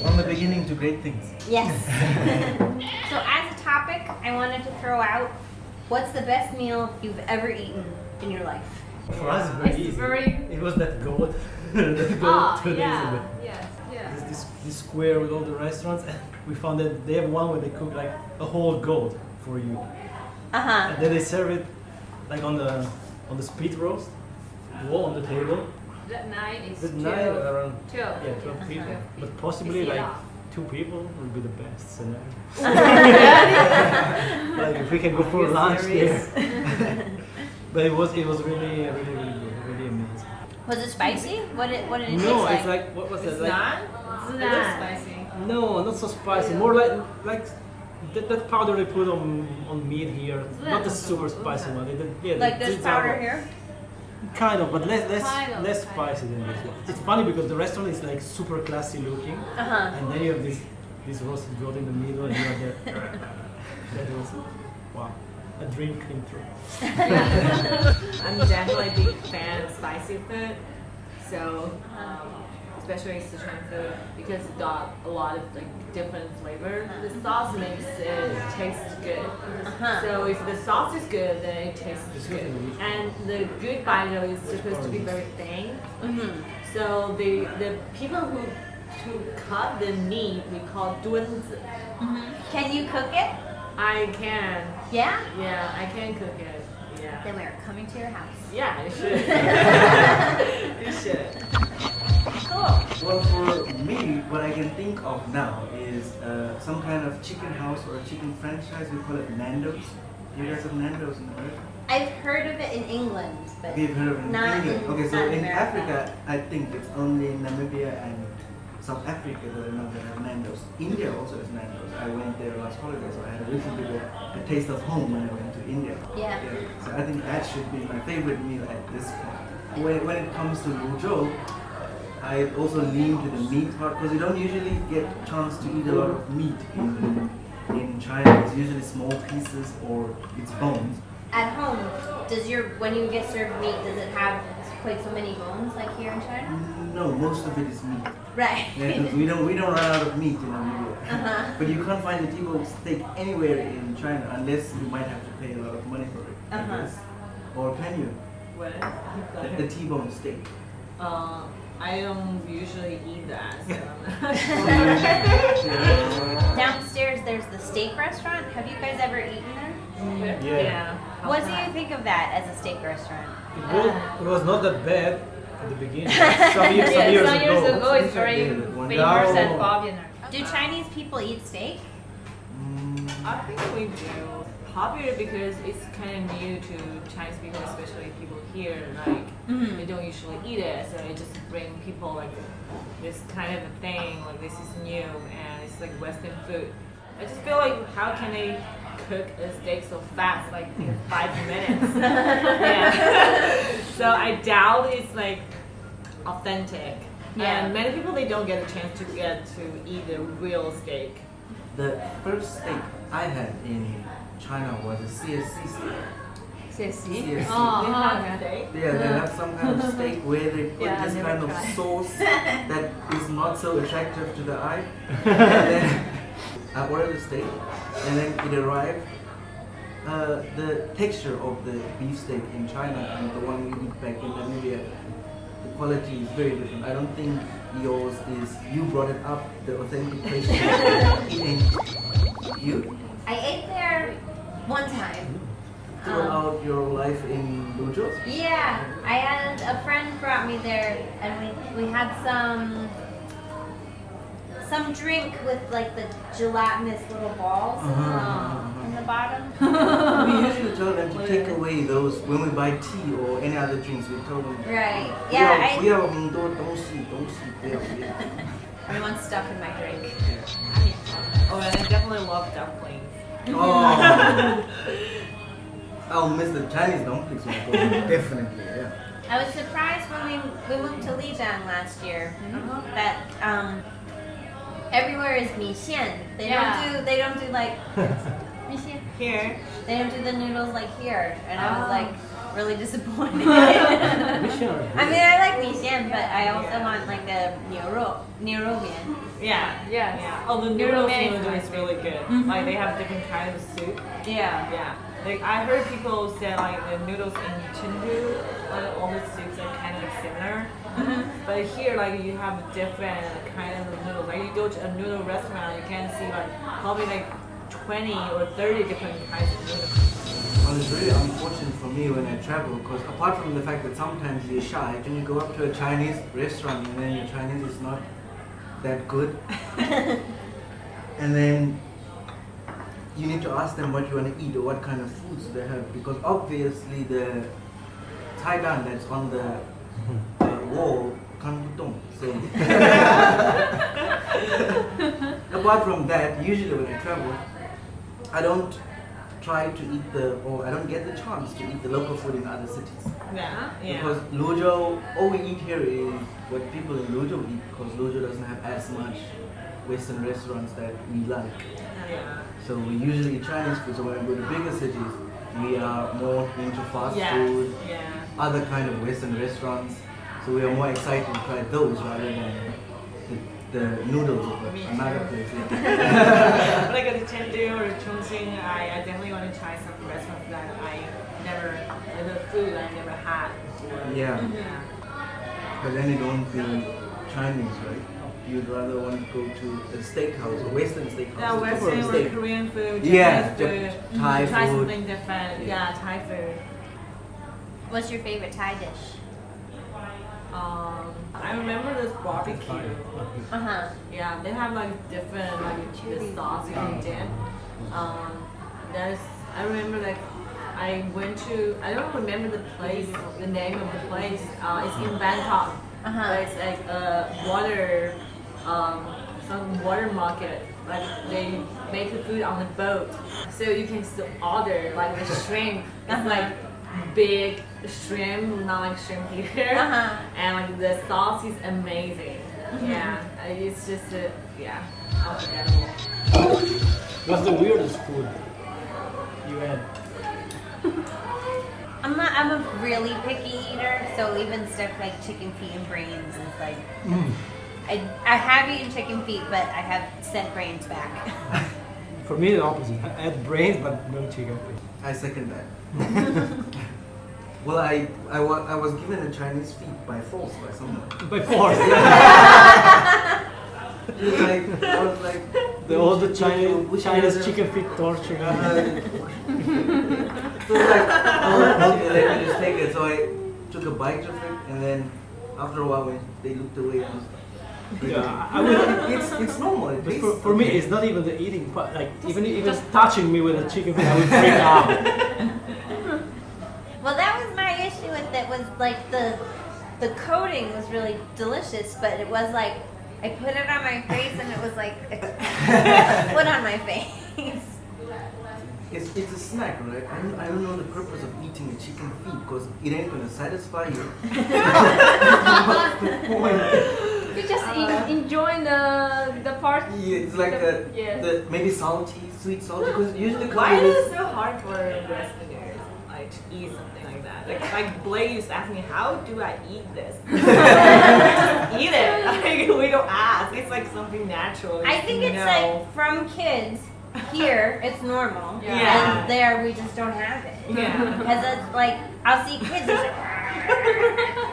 From the beginning to great things. Yes. So as a topic, I wanted to throw out, what's the best meal you've ever eaten in your life? For us, it's very easy. It was that goat. That goat 2 days ago. Yes. This square with all the restaurants, and we found that they have one where they cook like a whole goat for you. And then they serve it like on the spit roast wall on the table. That night is That night around 12. Yeah, 12 people. But possibly like 2 people would be the best scenario. Like if we can go for lunch there. But it was really good, really amazing. Was it spicy? What did it taste No, like? it's like what was it? It's Like not? It's not spicy. no, not so spicy. More like that powder they put on meat here. Not the super spicy one. Like this powder here? Kind of, but less Kind of. less spicy than this one. It's funny because the restaurant is like super classy looking, and then you have this roasted goat in the middle, and you have that. That was wow, a dream came true. I'm definitely a big fan of spicy food, so especially Sichuan food because it got a lot of like different flavor. The sauce makes it taste good. So if the sauce is good, then it tastes good. And the good bito is supposed to be very thin. So the people who cut the meat we call 墩子. Can you cook it? I can. Yeah? Yeah, I can cook it. Yeah. Then we are coming to your house. Yeah, you should. You should. Cool. Well, for me, what I can think of now is some kind of chicken house or a chicken franchise. We call it Nandos. You guys have Nandos in America? I've heard of it in England, but We've heard of it in not England. in, Okay, so not in in America. Africa, I think it's only Namibia and South Africa that are not going to have Nandos. India also has Nandos. I went there last holiday, so I had a little bit of a taste of home when I went to India. Yeah. So I think that should be my favorite meal at this point. When it comes to Luzhou, I also lean to the meat part because you don't usually get a chance to eat a lot of meat in China. It's usually small pieces or it's bones. At home, when you get served meat, does it have quite so many bones like here in China? No, most of it is meat. Right. Yeah, 'cause we don't run out of meat in Namibia. But you can't find a T-bone steak anywhere in China unless you might have to pay a lot of money for it. I guess. Or can you? What? The T-bone steak. I don't usually eat that. So I'm not Downstairs, there's the steak restaurant. Have you guys ever eaten there? Yeah. What do you think of that as a steak restaurant? It was not that bad at the beginning. Some years ago. it's very famous at 𝗣𝘂. Do Chinese people eat steak? I think we do. Popular because it's kind of new to Chinese people, especially people here. Like they don't usually eat it, so it just bring people like this kind of a thing. Like this is new and it's like Western food. I just feel like how can they cook a steak so fast, like in 5 minutes? Yeah. So I doubt it's like authentic. Yeah. And many people they don't get a chance to get to eat a real steak. The first steak I had in China was a CSC steak. CSC? They have steak. Yeah, they have some kind of steak where they put Yeah, this I never kind of tried. sauce that is not so attractive to the eye. And then I ordered the steak, and then it arrived. The texture of the beef steak in China and the one we eat back in Namibia, the quality is very different. I don't think yours is, you brought it up, the authentic taste. It ain't. You? I ate there one time. Throughout your life in Luzhou? Yeah, I had a friend brought me there, and we had some drink with like the gelatinous little balls in the bottom. We usually tell them to take away those when we buy tea or any other drinks. We tell them. Right. Yeah. 不要很多东西不要。 I don't want stuff in my drink. Oh, and I definitely love dumplings. Oh. I'll miss the Chinese dumplings. Definitely, yeah. I was surprised when we moved to Lijiang last year that everywhere is 米线. They don't do like 米线 Here. They don't do the noodles like here, and I was like, really disappointed. Missionary. I mean, I like mixian, but I also want like a niu mian. Yeah. Oh, the noodles is really good. Like they have different kinds of soup. Yeah. Like I heard people say like the noodles in Chengdu, all the soups are kind of like similar. But here, like you have different kind of noodles. Like you go to a noodle restaurant, you can see like probably like 20 or 30 different kinds of noodles. Well, it's really unfortunate for me when I travel because apart from the fact that sometimes you're shy, when you go up to a Chinese restaurant and then your Chinese is not that good, and then you need to ask them what you want to eat or what kind of foods they have because obviously the Taidan that's on the wall can't don't. So apart from that, usually when I travel, I don't try to eat I don't get the chance to eat the local food in other cities. Yeah. Because Luzhou, all we eat here is what people in Luzhou eat because Luzhou doesn't have as much Western restaurants that we like. Yeah. So we usually eat Chinese food. So when we go to bigger cities, we are more into fast food, other kind of Western restaurants. So we are more excited to try those rather than the noodles of another place. When I go to Chengdu or Chongqing, I definitely want to try some restaurants that I never, the food I never had before. Yeah. But then it won't be Chinese, right? You'd rather want to go to a steakhouse, a Western steakhouse. Yeah, Western or Korean food, yeah, Japanese food. Thai Try food. something different. Yeah, Thai food. What's your favorite Thai dish? I remember this barbecue. Yeah, they have like different the sauce you can dip. I remember like I went to, I don't remember the name of the place. It's in Bangkok. But it's like a some water market. Like they make the food on the boat, so you can still order like the shrimp. It's like big shrimp, not like shrimp here, and like the sauce is amazing. Yeah, it's just unforgettable. What's the weirdest food you had? I'm a really picky eater, so even stuff like chicken feet and brains is like. I have eaten chicken feet, but I have sent brains back. For me, the opposite. I had brains, but no chicken feet. I second that. Well, I was given a Chinese feet by force by someone. By force. I was like all the Chinese chicken feet torture. So like, let me just take it. So I took a bite of it, and then after a while, when they looked away, I was it's normal. It tastes for me, it's not even the eating part. Like even just touching me with a chicken feet, I would freak out. Well, that was my issue with it. Was like the coating was really delicious, but it was like I put it on my face, and it was like a foot on my face. It's a snack, right? I don't know the purpose of eating a chicken feet because it ain't gonna satisfy you. You're just enjoying the part. Yeah, it's like the maybe sweet salty. Because usually why is it so hard for Westerners like to eat something like that? Like Blake used to ask me, how do I eat this? Just eat it. Like we don't ask. It's like something natural. I think it's like from kids. Here, it's normal. Yeah. And there, we just don't have it. Yeah. Because it's like, I'll see kids, it's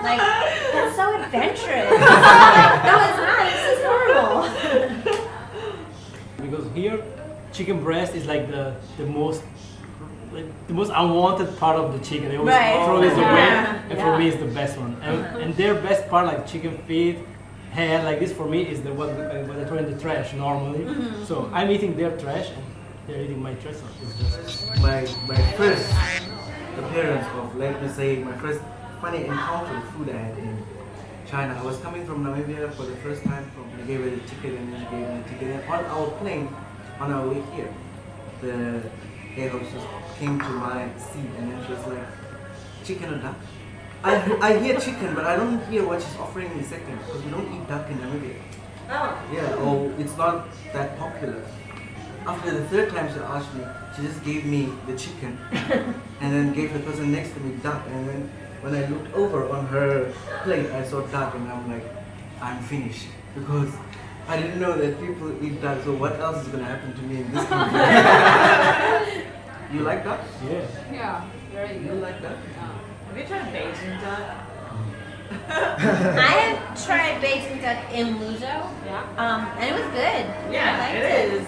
like, that's so adventurous. Like, no, it's not. This is normal. Because here, chicken breast is like the most unwanted part of the chicken. They always throw this away, and for me, it's the best one. And their best part, like chicken feet, hair, like this for me is the what I throw in the trash normally. So I'm eating their trash and they're eating my trash. So it's just my first appearance of, let me say, my first funny encounter with food I had in China. I was coming from Namibia for the first time. They gave me the ticket and then gave me the ticket. And on our plane, on our way here, the air hostess came to my seat and then she was like, chicken or duck? I hear chicken, but I don't hear what she's offering me second because we don't eat duck in Namibia. Oh. Yeah, or it's not that popular. after the third time she asked me, she just gave me the chicken and then gave the person next to me duck. And then when I looked over on her plate, I saw duck and I'm like, I'm finished. Because I didn't know that people eat duck, so what else is going to happen to me in this country? You like duck? Yeah. Yeah, very You good. like duck? Have you tried Beijing duck? I have tried Beijing duck in Luzhou, Yeah. and it was good. Yeah, I liked it it. is.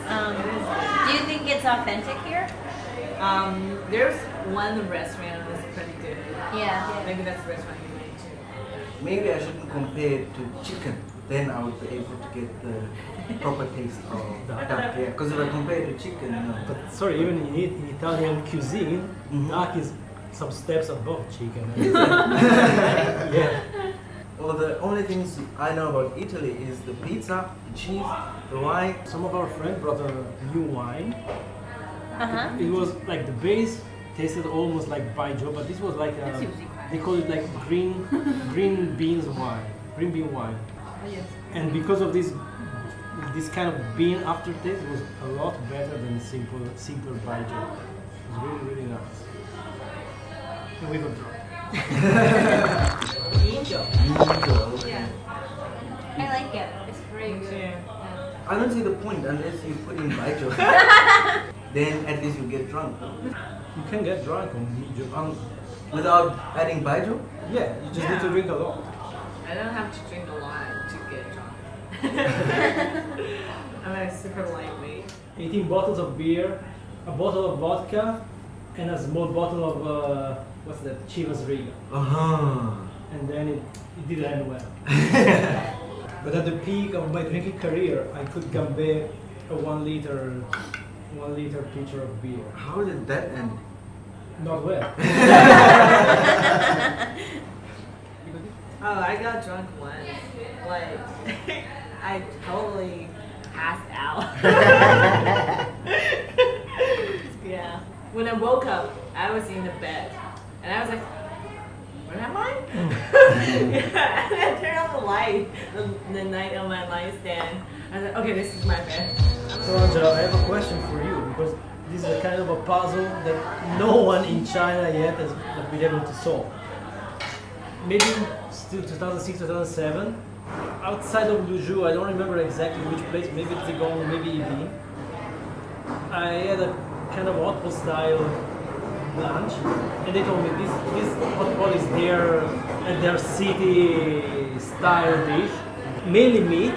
Do you think it's authentic here? There's one restaurant that's pretty good. Yeah. Maybe that's the restaurant you made too. Maybe I shouldn't compare it to chicken. Then I would be able to get the proper taste of duck. Yeah, because if I compare it to chicken, no. But sorry, even in Italian cuisine, Mhm. duck is some steps above chicken. Yeah. Well, the only things I know about Italy is the pizza, the cheese, the wine. Some of our friends brought a new wine. Uh-huh. It was like the base tasted almost like baijiu, but this was like they call it like green beans wine, green bean wine. And because of this kind of bean aftertaste, it was a lot better than simple baijiu. It was really, really nice. And we got drunk. Yeah. I like it. It's very good. Yeah. I don't see the point unless you put in baijiu. Then at least you get drunk. You can get drunk on baijiu. Without adding baijiu? Yeah, you just need to drink a lot. I don't have to drink a lot to get drunk. I'm like super lightweight. 18 bottles of beer, a bottle of vodka, and a small bottle of what's that? Chivas Regal. And then it didn't end well. But at the peak of my drinking career, I could gambe a 1 liter pitcher of beer. How did that end? Not well. Oh, I got drunk once. Like, I totally passed out. Yeah. When I woke up, I was in the bed. And I was like, where am I? Yeah, and I turned on the light the night on my nightstand. I was like, okay, this is my bed. So Angela, I have a question for you because this is a kind of a puzzle that no one in China yet has been able to solve. Maybe still 2006, 2007, outside of Luzhou, I don't remember exactly which place, maybe Zigong, maybe Yibin. I had a kind of hot pot style lunch, and they told me this hot pot is their city style dish, mainly meat,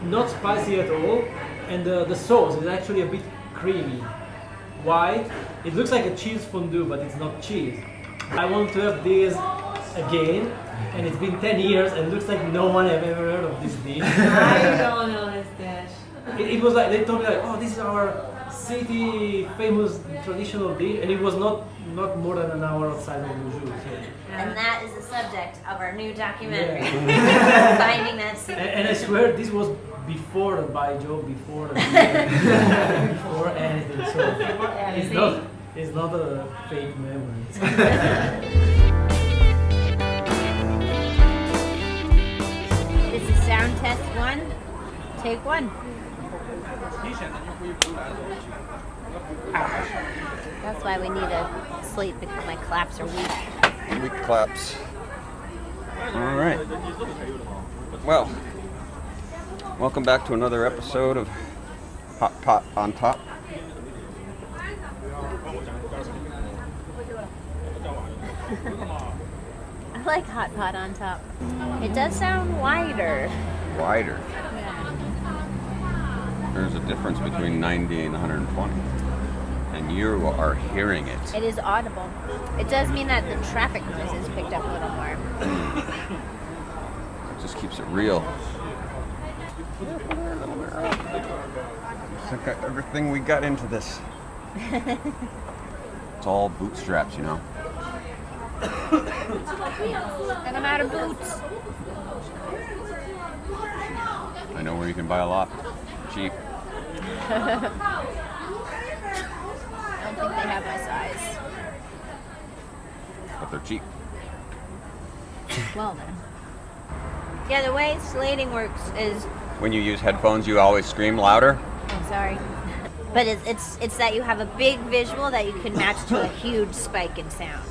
not spicy at all, and the sauce is actually a bit creamy, white. It looks like a cheese fondue, but it's not cheese. I want to have this again, and it's been 10 years, and it looks like no one have ever heard of this dish. I don't know this dish. It was like they told me like, oh, this is our city famous traditional dish, and it was not more than an hour outside of Luzhou. So. And that is the subject of our new documentary. Finding that secret. And I swear this was before the baijiu, before the beer, before anything. So it's not a fake memory. This is sound test 1. Take 1. That's why we need a slate because my claps are weak. Weak claps. All right. Well, welcome back to another episode of Hot Pot on Top. I like hot pot on top. It does sound wider. Wider. Yeah. There's a difference between 90 and 120. And you are hearing it. It is audible. It does mean that the traffic noise is picked up a little more. It just keeps it real. I think everything we got into this. It's all bootstraps, you know. And I'm out of boots. I know where you can buy a lot. Cheap. I don't think they have my size. But they're cheap. Well then. Yeah, the way slating works is... When you use headphones, you always scream louder. Oh, sorry. But it's that you have a big visual that you can match to a huge spike in sound.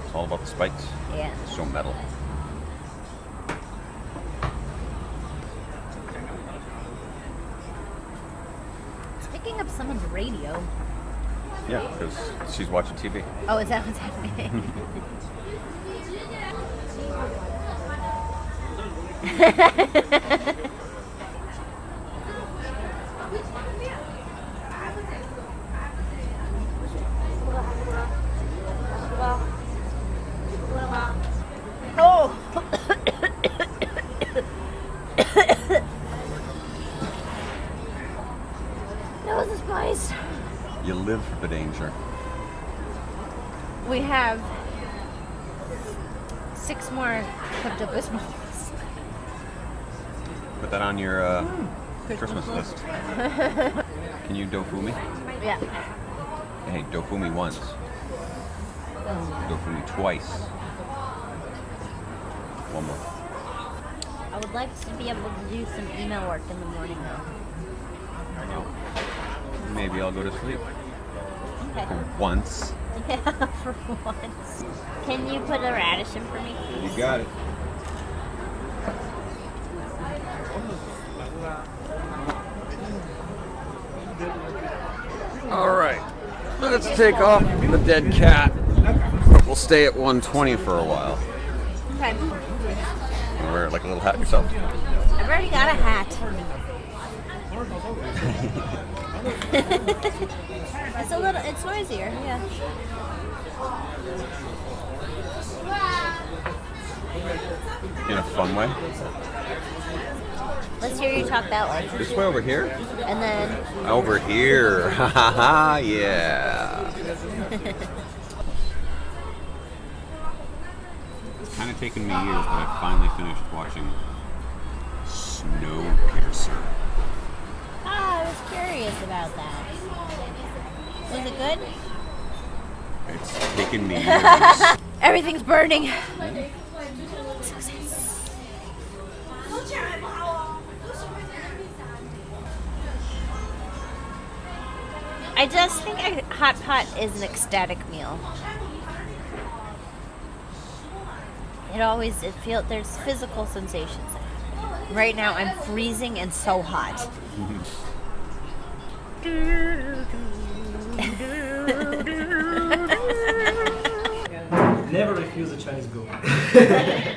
It's all about the spikes. Yeah. It's so metal. It's picking up someone's radio. Yeah, because she's watching TV. Oh, is that what's happening? Oh! Nose is spiced. You live for the danger. We have 6 more Pepto-Bismols. Put that on your Christmas list. Can you 𝗣𝗂𝗵me? Yeah. Hey, 𝗣𝗂𝗵me once. 𝗣𝗂𝗵me twice. One more. I would like to be able to do some email work in the morning though. Maybe I'll go to sleep. Okay. For once. Yeah, for once. Can you put a radish in for me, please? You got it. All right. Let's take off the dead cat. But we'll stay at 120 for a while. Okay. And wear it like a little hat yourself. I've already got a hat. It's noisier, yeah. In a fun way. Let's hear you talk that way. This way over here? And then... Over here. Ha ha ha, yeah. It's kind of taken me years, but I finally finished watching Snowpiercer. I was curious about that. Was it good? It's taken me years. Everything's burning. I just think a hot pot is an ecstatic meal. There's physical sensations. Right now I'm freezing and so hot. Never refuse a Chinese goat.